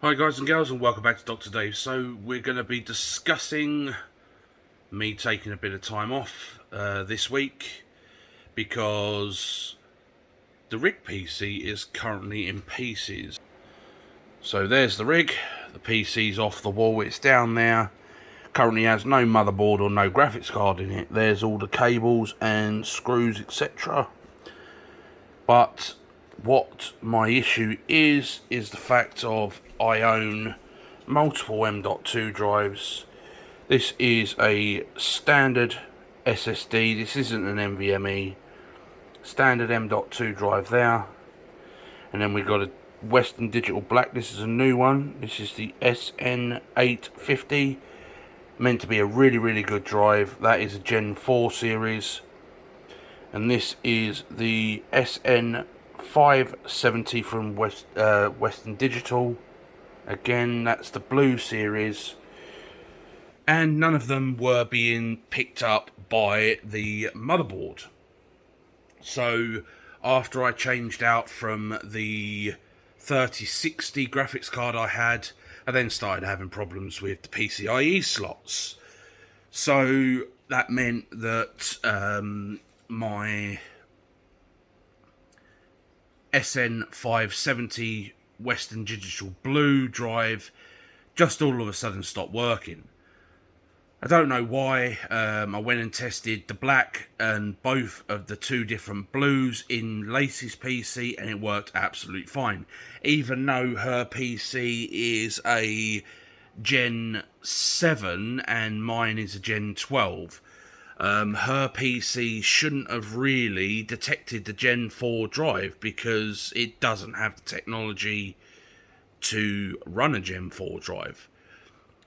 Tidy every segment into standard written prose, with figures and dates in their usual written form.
Hi guys and girls, and welcome back to Dr. Dave. So we're going to be discussing me taking a bit of time off this week because the rig PC is currently in pieces. So there's the rig, the PC's off the wall, it's down there. Currently has no motherboard or no graphics card in it. There's all the cables and screws, etc. But what my issue is the fact of I own multiple M.2 drives. This is a standard SSD, this isn't an NVMe. Standard M.2 drive there. And then we've got a Western Digital Black, this is a new one. This is the SN850. Meant to be a really good drive. That is a Gen 4 series. And this is the SN570 from Western Digital. Again, that's the blue series. And none of them were being picked up by the motherboard. So after I changed out from the 3060 graphics card I had, I then started having problems with the PCIe slots. So that meant that my SN570 Western Digital Blue drive just all of a sudden stopped working. I don't know why. I went and tested the black and both of the two different blues in Lacey's PC and it worked absolutely fine. Even though her PC is a Gen 7 and mine is a Gen 12. Her PC shouldn't have really detected the Gen 4 drive because it doesn't have the technology to run a Gen 4 drive.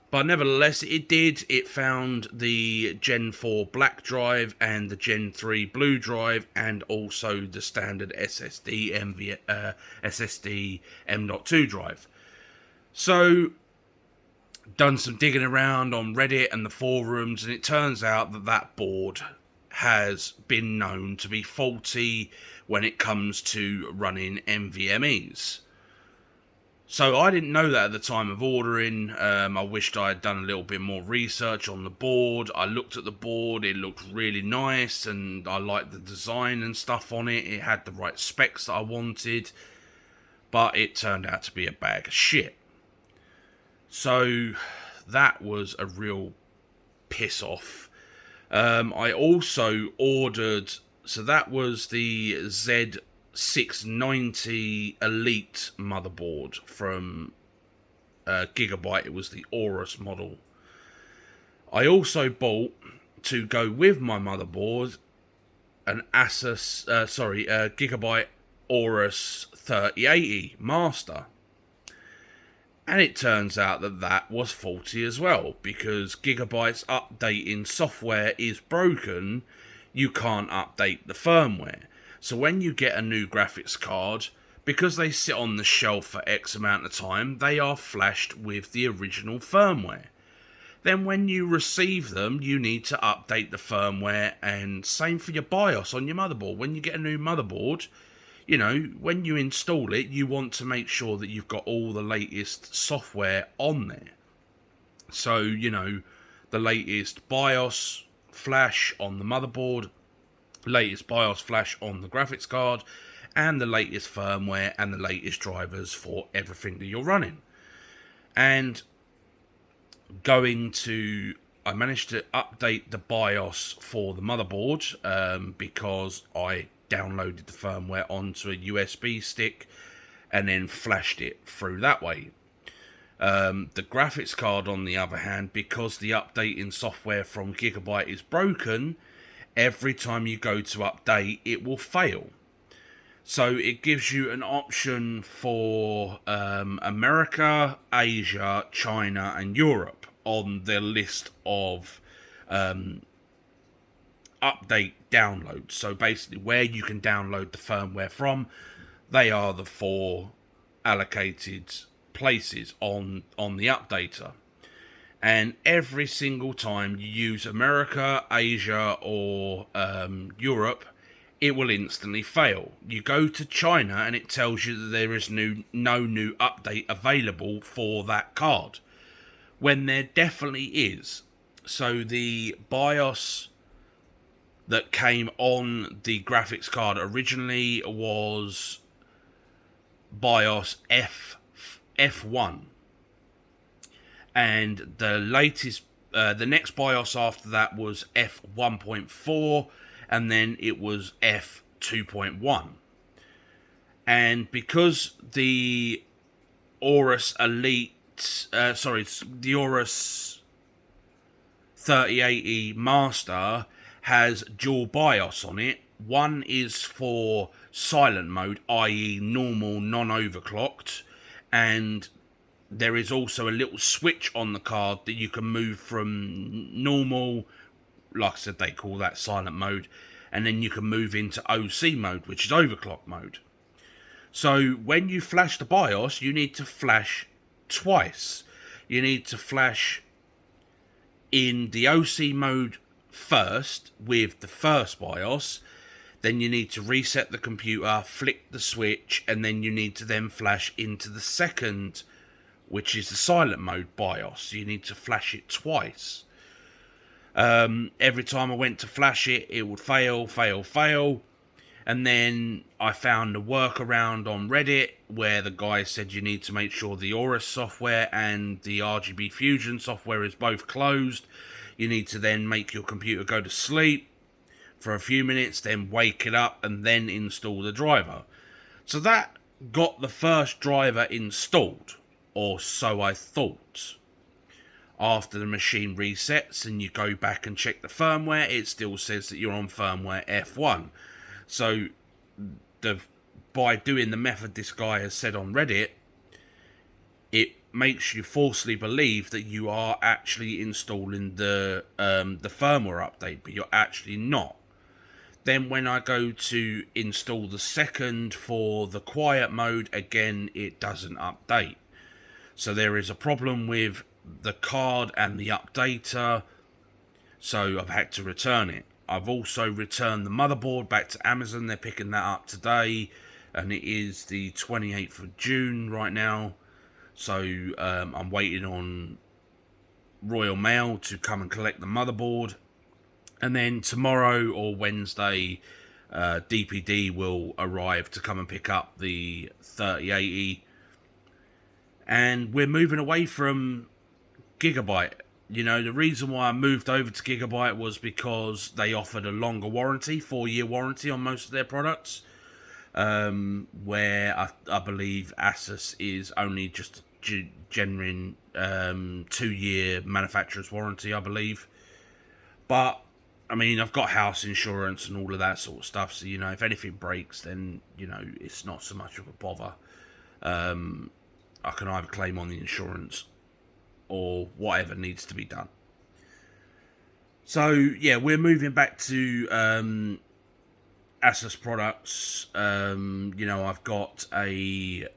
But nevertheless, it did. It found the Gen 4 black drive and the Gen 3 blue drive and also the standard SSD M.2 drive. So done some digging around on Reddit and the forums, and it turns out that that board has been known to be faulty when it comes to running NVMEs. So I didn't know that at the time of ordering. I wished I had done a little bit more research on the board. I looked at the board, it looked really nice, and I liked the design and stuff on it. It had the right specs that I wanted, but it turned out to be a bag of shit. So that was a real piss off. I also ordered, so that was the Z690 Elite motherboard from Gigabyte. It was the Aorus model. I also bought, to go with my motherboard, an Asus, Gigabyte Aorus 3080 Master. And it turns out that that was faulty as well, because Gigabyte's updating software is broken. You can't update the firmware. So when you get a new graphics card, because they sit on the shelf for X amount of time, they are flashed with the original firmware. Then when you receive them, you need to update the firmware, and same for your BIOS on your motherboard. When you get a new motherboard, you know, when you install it, you want to make sure that you've got all the latest software on there. So, you know, the latest BIOS flash on the motherboard, latest BIOS flash on the graphics card, and the latest firmware and the latest drivers for everything that you're running. And I managed to update the BIOS for the motherboard because I downloaded the firmware onto a USB stick and then flashed it through that way. The graphics card, on the other hand, because the updating software from Gigabyte is broken, every time you go to update, it will fail. So it gives you an option for America, Asia, China, and Europe on their list of update downloads. So basically where you can download the firmware from, they are the 4 allocated places on the updater. And every single time you use America, Asia, or Europe, it will instantly fail. You go to China and it tells you that there is no new update available for that card, when there definitely is. So the BIOS that came on the graphics card originally was BIOS F1, and the next BIOS after that was F1.4, and then it was F2.1. And because the Aorus the Aorus 3080 Master has dual BIOS on it. One is for silent mode, i.e. normal, non-overclocked, and there is also a little switch on the card that you can move from normal, like I said, they call that silent mode, and then you can move into OC mode, which is overclock mode. So when you flash the BIOS, you need to flash twice. You need to flash in the OC mode first with the first BIOS, then you need to reset the computer, flick the switch, and then you need to then flash into the second, which is the silent mode BIOS. You need to flash it twice. Every time I went to flash it, it would fail. And then I found a workaround on Reddit where the guy said you need to make sure the Aorus software and the RGB Fusion software is both closed. You need to then make your computer go to sleep for a few minutes, then wake it up, and then install the driver. So that got the first driver installed, or so I thought. After the machine resets and you go back and check the firmware, it still says that you're on firmware F1. So by doing the method this guy has said on Reddit, it makes you falsely believe that you are actually installing the firmware update, but you're actually not. Then when I go to install the second for the quiet mode, again, it doesn't update. So there is a problem with the card and the updater, so I've had to return it. I've also returned the motherboard back to Amazon. They're picking that up today, and it is the 28th of June right now. So I'm waiting on Royal Mail to come and collect the motherboard. And then tomorrow or Wednesday, DPD will arrive to come and pick up the 3080. And we're moving away from Gigabyte. You know, the reason why I moved over to Gigabyte was because they offered a longer warranty, 4-year warranty on most of their products. Where I believe Asus is only just genuine 2-year manufacturer's warranty, I believe. But I mean, I've got house insurance and all of that sort of stuff, so, you know, if anything breaks, then, you know, it's not so much of a bother. I can either claim on the insurance or whatever needs to be done. So, yeah, we're moving back to Asus products. You know, I've got a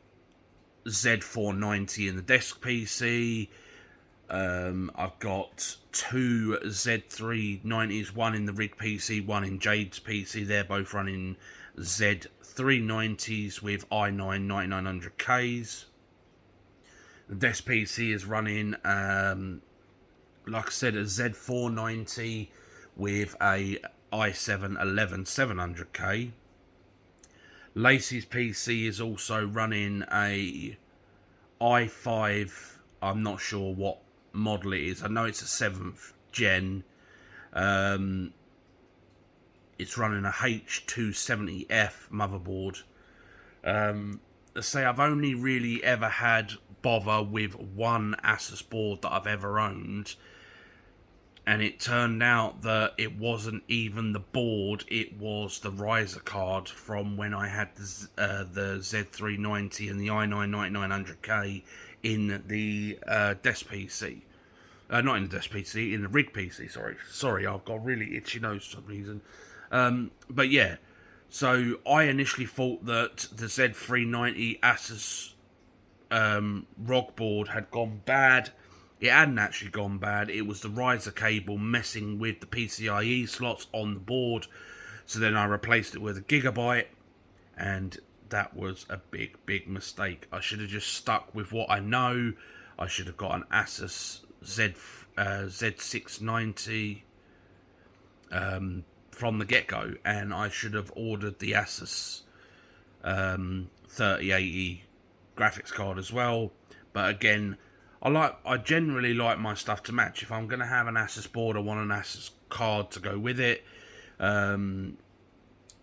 Z490 in the desk PC. I've got 2 Z390s, one in the rig PC, one in Jade's PC. They're both running Z390s with i9 9900Ks. The desk PC is running, like I said, a Z490 with a i7 11700K. Lacey's PC is also running a i5, I'm not sure what model it is. I know it's a 7th gen. It's running a H270F motherboard. Let's say I've only really ever had bother with one Asus board that I've ever owned, and it turned out that it wasn't even the board, it was the riser card from when I had the Z390 and the i9 9900K in the desk PC. Not in the desk PC, in the rig PC, sorry, I've got a really itchy nose for some reason. But yeah, so I initially thought that the Z390 Asus ROG board had gone bad. It hadn't actually gone bad. It was the riser cable messing with the PCIe slots on the board. So then I replaced it with a Gigabyte, and that was a big mistake. I should have just stuck with what I know. I should have got an Asus Z690 from the get-go, and I should have ordered the Asus 3080 graphics card as well. But again, I generally like my stuff to match. If I'm going to have an Asus board, I want an Asus card to go with it.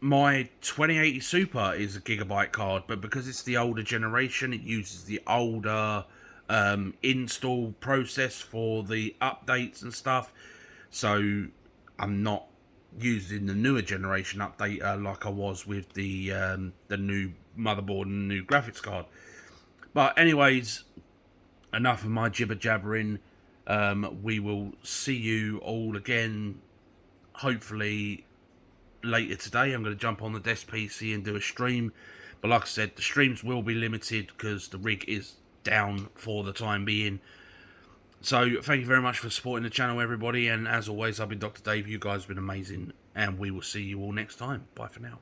My 2080 Super is a Gigabyte card, but because it's the older generation, it uses the older install process for the updates and stuff. So I'm not using the newer generation updater like I was with the new motherboard and the new graphics card. But anyways, enough of my jibber jabbering. We will see you all again, hopefully later today. I'm going to jump on the desk PC and do a stream, but like I said, the streams will be limited because the rig is down for the time being. So thank you very much for supporting the channel, everybody, and as always, I've been Dr. Dave. You guys have been amazing, and we will see you all next time. Bye for now.